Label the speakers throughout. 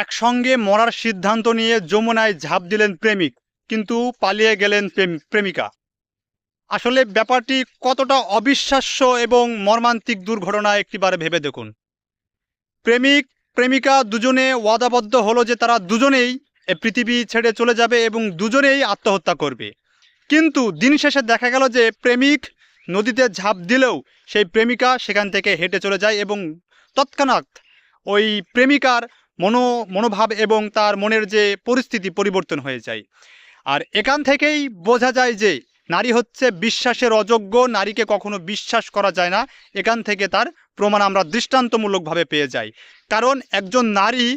Speaker 1: একসঙ্গে মরার সিদ্ধান্ত নিয়ে যমুনায় ঝাঁপ দিলেন প্রেমিক, কিন্তু পালিয়ে গেলেন প্রেমিকা। আসলে ব্যাপারটি কতটা অবিশ্বাস্য এবং মর্মান্তিক দুর্ঘটনা একটিবার ভেবে দেখুন। প্রেমিক প্রেমিকা দুজনে ওয়াদাবদ্ধ হলো যে তারা দুজনেই এ পৃথিবী ছেড়ে চলে যাবে এবং দুজনেই আত্মহত্যা করবে। কিন্তু দিন শেষে দেখা গেল যে প্রেমিক নদীতে ঝাঁপ দিলেও সেই প্রেমিকা সেখান থেকে হেঁটে চলে যায় এবং তৎক্ষণাৎ ওই প্রেমিকার মনোভাব এবং তার মনের যে পরিস্থিতি পরিবর্তন হয়ে যায়। আর এখান থেকেই বোঝা যায় যে নারী হচ্ছে বিশ্বাসের অযোগ্য, নারীকে কখনো বিশ্বাস করা যায় না। এখান থেকে তার প্রমাণ আমরা দৃষ্টান্তমূলকভাবে পেয়ে যাই। কারণ একজন নারী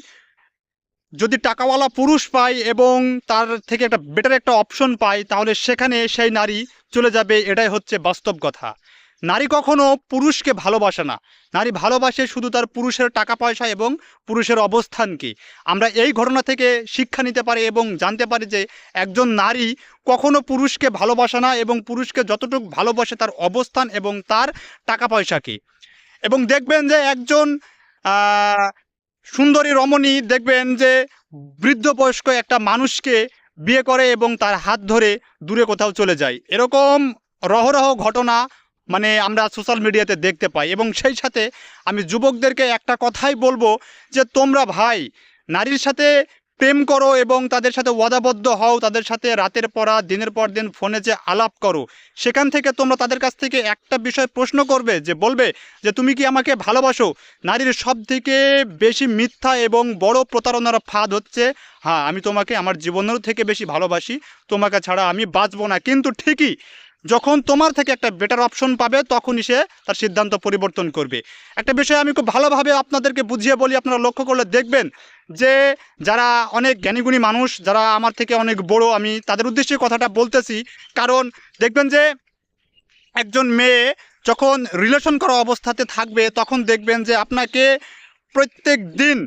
Speaker 1: যদি টাকাওয়ালা পুরুষ পায় এবং তার থেকে একটা বেটার একটা অপশন পায়, তাহলে সেখানে সেই নারী চলে যাবে। এটাই হচ্ছে বাস্তব কথা। নারী কখনো পুরুষকে ভালোবাসে না, নারী ভালোবাসে শুধু তার পুরুষের টাকা পয়সা এবং পুরুষের অবস্থানকে। আমরা এই ঘটনা থেকে শিক্ষা নিতে পারি এবং জানতে পারি যে একজন নারী কখনো পুরুষকে ভালোবাসে না এবং পুরুষকে যতটুকু ভালোবাসে তার অবস্থান এবং তার টাকা পয়সাকে। এবং দেখবেন যে একজন সুন্দরী রমণী দেখবেন যে বৃদ্ধ বয়স্ক একটা মানুষকে বিয়ে করে এবং তার হাত ধরে দূরে কোথাও চলে যায়। এরকম রহরহ ঘটনা আমরা সোশ্যাল মিডিয়াতে দেখতে পাই। এবং সেই সাথে আমি যুবকদেরকে একটা কথাই বলবো যে তোমরা ভাই নারীর সাথে প্রেম করো এবং তাদের সাথে ওয়াদাবদ্ধ হও, তাদের সাথে রাতের পর রাত দিনের পর দিন ফোনে যে আলাপ করো, সেখান থেকে তোমরা তাদের কাছ থেকে একটা বিষয় প্রশ্ন করবে, যে বলবে যে তুমি কি আমাকে ভালোবাসো। নারীর সব থেকে বেশি মিথ্যা এবং বড় প্রতারণার ফাঁদ হচ্ছে, হ্যাঁ আমি তোমাকে আমার জীবনের থেকে বেশি ভালোবাসি, তোমাকে ছাড়া আমি বাঁচবো না। কিন্তু ঠিকই যখন তোমার থেকে একটা বেটার অপশন পাবে তখনই সে তার সিদ্ধান্ত পরিবর্তন করবে। একটা বিষয় আমি খুব ভালোভাবে আপনাদেরকে বুঝিয়ে বলি, আপনারা লক্ষ্য করলে দেখবেন যে যারা অনেক জ্ঞানীগুণী মানুষ, যারা আমার থেকে অনেক বড়, আমি তাদের উদ্দেশ্যে কথাটা বলতেছি। কারণ দেখবেন যে একজন মেয়ে যখন রিলেশন করা অবস্থাতে থাকবে তখন দেখবেন যে আপনাকে প্রত্যেক দিন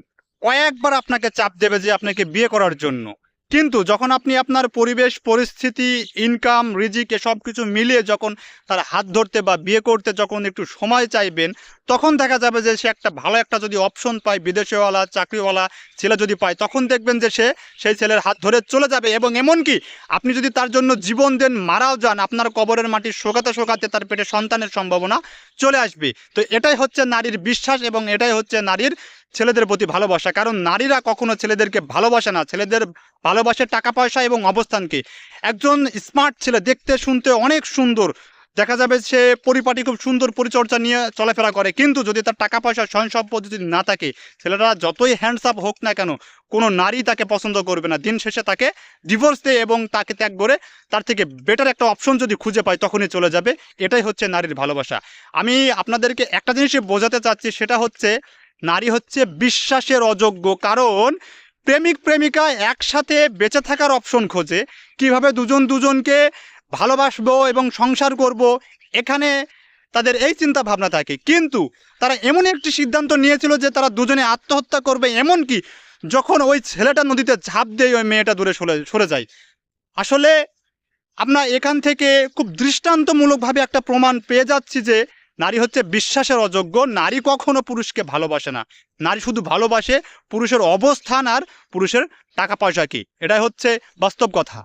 Speaker 1: কয়েকবার আপনাকে চাপ দেবে যে আপনাকে বিয়ে করার জন্য। কিন্তু যখন আপনি আপনার পরিবেশ পরিস্থিতি ইনকাম রিজিক সব কিছু মিলিয়ে যখন তার হাত ধরতে বা বিয়ে করতে যখন একটু সময় চাইবেন, তখন দেখা যাবে যে সে একটা ভালো একটা যদি অপশন পায়, বিদেশিওয়ালা চাকরিওয়ালা ছেলে যদি পায়, তখন দেখবেন যে সে সেই ছেলের হাত ধরে চলে যাবে। এবং এমনকি আপনি যদি তার জন্য জীবন দেন, মারাও যান, আপনার কবরের মাটি শোকাতে শোকাতে তার পেটে সন্তানের সম্ভাবনা চলে আসবে। তো এটাই হচ্ছে নারীর বিশ্বাস এবং এটাই হচ্ছে নারীর ছেলেদের প্রতি ভালোবাসা। কারণ নারীরা কখনো ছেলেদেরকে ভালোবাসে না, ছেলেদের ভালোবাসে টাকা পয়সা এবং অবস্থানকে। একজন স্মার্ট ছেলে দেখতে শুনতে অনেক সুন্দর, দেখা যাবে সে পরিপাটি খুব সুন্দর পরিচর্যা নিয়ে চলাফেরা করে, কিন্তু যদি তার টাকা পয়সা স্বয়ং সম্পদ যদি না থাকে, ছেলেরা যতই হ্যান্ডসাম হোক না কেন, কোনো নারী তাকে পছন্দ করবে না। দিন শেষে তাকে ডিভোর্স দেয় এবং তাকে ত্যাগ করে তার থেকে বেটার একটা অপশন যদি খুঁজে পায় তখনই চলে যাবে। এটাই হচ্ছে নারীর ভালোবাসা। আমি আপনাদেরকে একটা জিনিসই বোঝাতে চাচ্ছি, সেটা হচ্ছে নারী হচ্ছে বিশ্বাসের অযোগ্য। কারণ প্রেমিক প্রেমিকা একসাথে বেঁচে থাকার অপশন খোঁজে, কিভাবে দুজন দুজনকে ভালোবাসবো এবং সংসার করব, এখানে তাদের এই চিন্তা ভাবনা থাকে। কিন্তু তারা এমন একটি সিদ্ধান্ত নিয়েছিল যে তারা দুজনে আত্মহত্যা করবে। এমনকি যখন ওই ছেলেটা নদীতে ঝাঁপ দেয়, ওই মেয়েটা দূরে সরে যায়। আসলে আমরা এখান থেকে খুব দৃষ্টান্তমূলকভাবে একটা প্রমাণ পেয়ে যাচ্ছি যে নারী হচ্ছে বিশ্বাসের অযোগ্য। নারী কখনো পুরুষকে ভালোবাসে না, নারী শুধু ভালোবাসে পুরুষের অবস্থান আর পুরুষের টাকা পয়সা কি। এটাই হচ্ছে বাস্তব কথা।